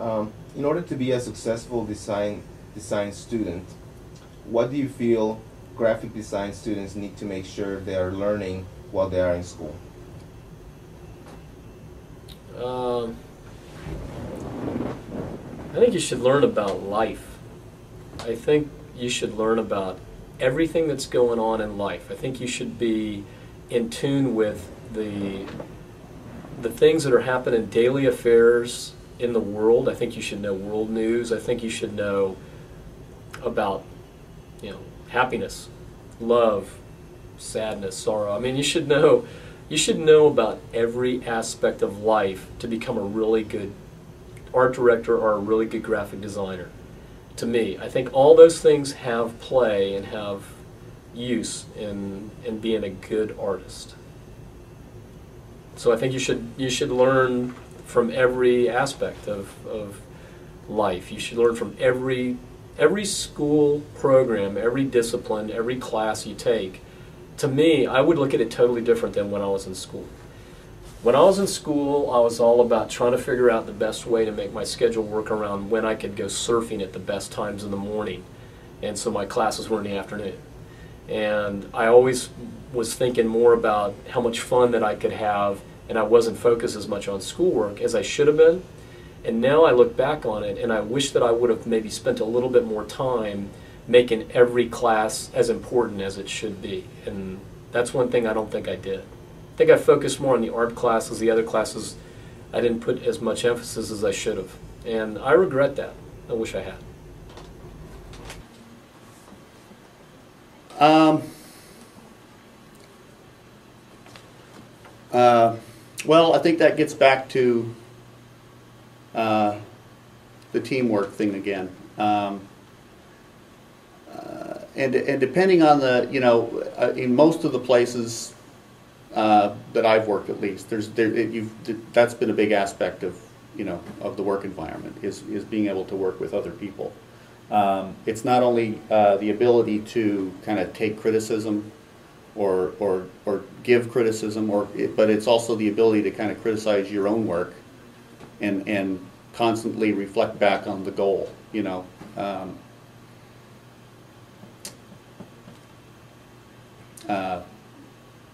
In order to be a successful design student, what do you feel graphic design students need to make sure they are learning while they are in school? I think you should learn about life. I think you should learn about everything that's going on in life. I think you should be in tune with the things that are happening, daily affairs in the world. I think you should know world news. I think you should know about, happiness, love, sadness, sorrow. I mean, you should know about every aspect of life to become a really good art director or a really good graphic designer. To me, I think all those things have play and have use in being a good artist. So I think you should learn from every aspect of life. You should learn from every school program, every discipline, every class you take. To me, I would look at it totally different than when I was in school. When I was in school, I was all about trying to figure out the best way to make my schedule work around when I could go surfing at the best times in the morning. And so my classes were in the afternoon. And I always was thinking more about how much fun that I could have, and I wasn't focused as much on schoolwork as I should have been. And now I look back on it, and I wish that I would have maybe spent a little bit more time making every class as important as it should be. And that's one thing I don't think I did. I think I focused more on the art classes. The other classes, I didn't put as much emphasis as I should have. And I regret that. I wish I had. Well, I think that gets back to the teamwork thing again. And depending on the, in most of the places that I've worked, at least, that's been a big aspect of, of the work environment, is being able to work with other people. It's not only the ability to kind of take criticism or give criticism, but it's also the ability to kind of criticize your own work and constantly reflect back on the goal,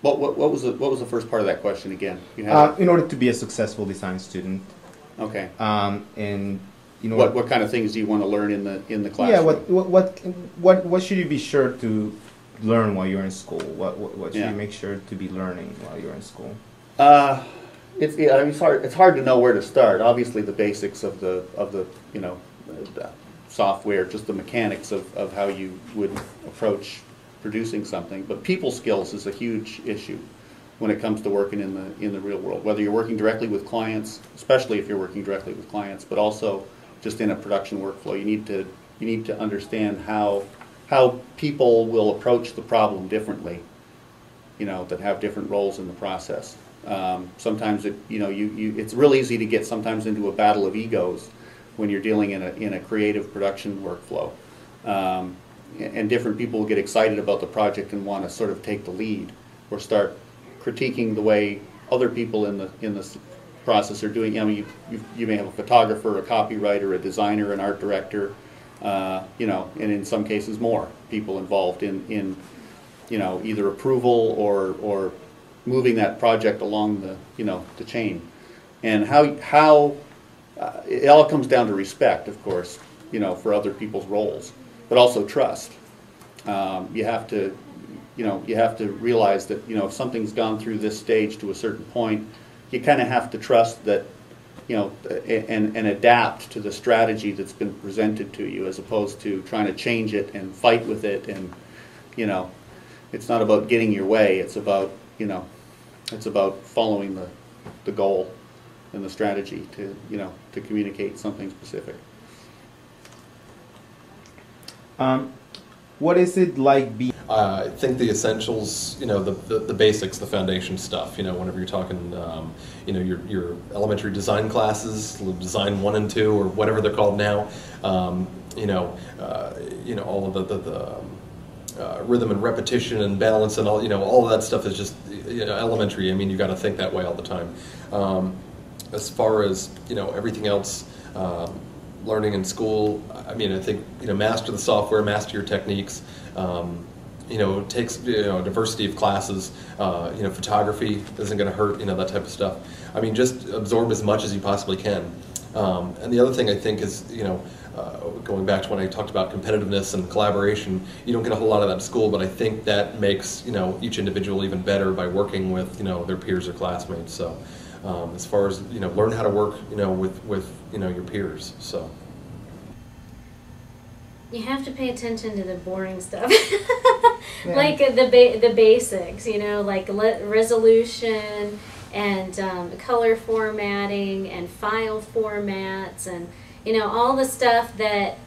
What was the first part of that question again? In order to be a successful design student. Okay. And what kind of things do you want to learn in the classroom? Yeah. What should you be sure to learn while you're in school? What should you make sure to be learning while you're in school? It's hard to know where to start. Obviously, the basics of the the software, just the mechanics of how you would approach producing something. But people skills is a huge issue when it comes to working in the real world. Whether you're working directly with clients, especially if you're working directly with clients, but also just in a production workflow, you need to understand how people will approach the problem differently. That have different roles in the process. Sometimes it's real easy to get sometimes into a battle of egos when you're dealing in a creative production workflow. And different people will get excited about the project and want to sort of take the lead or start critiquing the way other people in the process are doing. You may have a photographer, a copywriter, a designer, an art director, and in some cases more people involved in either approval or moving that project along the chain. And how it all comes down to respect, of course, for other people's roles, but also trust. You have to realize that if something's gone through this stage to a certain point, you kind of have to trust that and adapt to the strategy that's been presented to you, as opposed to trying to change it and fight with it. And it's not about getting your way. It's about following the goal and the strategy to communicate something specific. What is it like being? I think the essentials, the basics, the foundation stuff. Whenever you're talking, your elementary design classes, design 1 and 2, or whatever they're called now. All of the rhythm and repetition and balance and all of that stuff is just elementary. I mean, you got to think that way all the time. As far as everything else, learning in school. I mean, I think, master the software, master your techniques. It takes, a diversity of classes. Photography isn't going to hurt, that type of stuff. I mean, just absorb as much as you possibly can. And the other thing I think is, going back to when I talked about competitiveness and collaboration, you don't get a whole lot of that in school, but I think that makes, each individual even better by working with, their peers or classmates. So as far as, learn how to work, with your peers, so. You have to pay attention to the boring stuff, like the basics, like resolution and color formatting and file formats and all the stuff that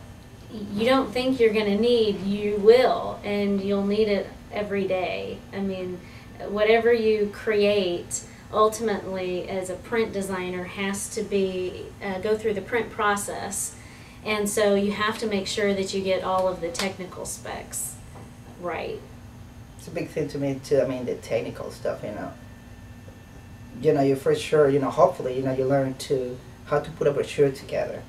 you don't think you're going to need, you will, and you'll need it every day. I mean, whatever you create, ultimately, as a print designer, has to be go through the print process. And so you have to make sure that you get all of the technical specs right. It's a big thing to me too. I mean, the technical stuff, you for sure, hopefully, you learn how to put a brochure together,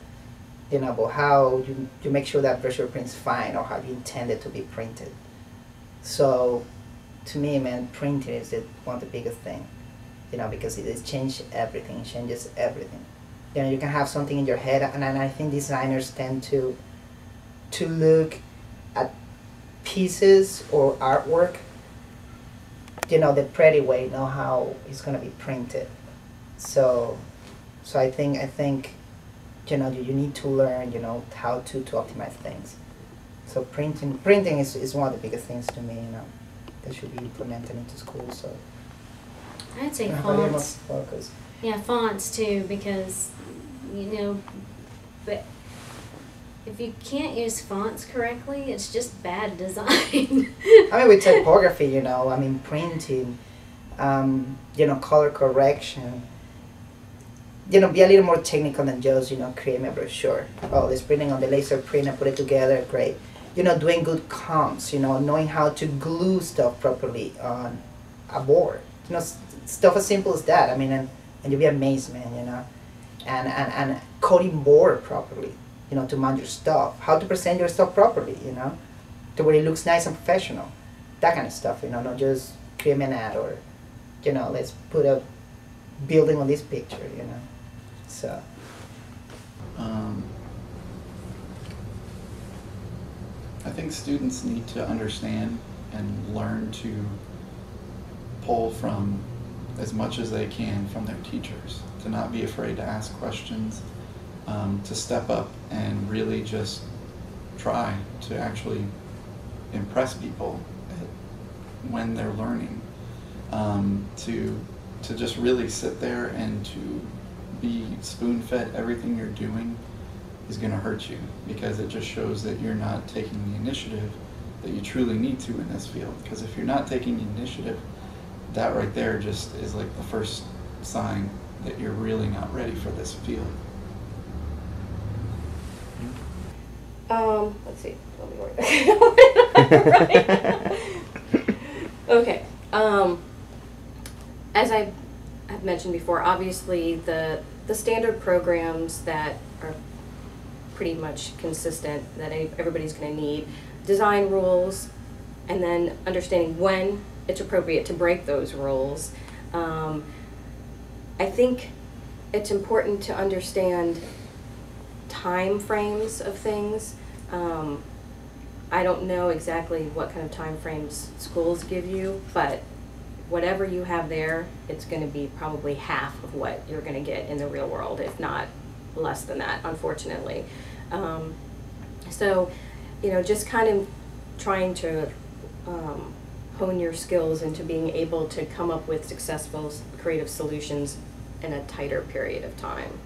but how you make sure that brochure prints fine or how you intend it to be printed. So, to me, man, printing is one of the biggest things, because it changes everything, you can have something in your head, and I think designers tend to look at pieces or artwork, the pretty way, how it's going to be printed. So I think, you need to learn, how to optimize things. So printing is one of the biggest things to me, that should be implemented into school. So I'd say how do you fonts. focus? Yeah, fonts too, because but if you can't use fonts correctly, it's just bad design. I mean, with typography, printing, color correction, be a little more technical than just, create a brochure. Oh, it's printing on the laser print, I put it together, great. Doing good comps, knowing how to glue stuff properly on a board. Stuff as simple as that. I mean, and you'll be amazed, man, and coding board properly, to mount your stuff, how to present your stuff properly, to where it looks nice and professional, that kind of stuff, not just create an ad or, let's put a building on this picture, so. I think students need to understand and learn to pull from as much as they can from their teachers, to not be afraid to ask questions, to step up and really just try to actually impress people when they're learning, to just really sit there and to be spoon-fed everything you're doing is going to hurt you, because it just shows that you're not taking the initiative that you truly need to in this field. Because if you're not taking the initiative, that right there just is like the first sign that you're really not ready for this field. Let's see. Let me work that. Okay. As I have mentioned before, obviously the standard programs that are pretty much consistent that everybody's going to need, design rules, and then understanding when it's appropriate to break those rules. I think it's important to understand time frames of things. I don't know exactly what kind of time frames schools give you, but whatever you have there, it's going to be probably half of what you're going to get in the real world, if not less than that, unfortunately. So, just kind of trying to hone your skills into being able to come up with successful creative solutions in a tighter period of time.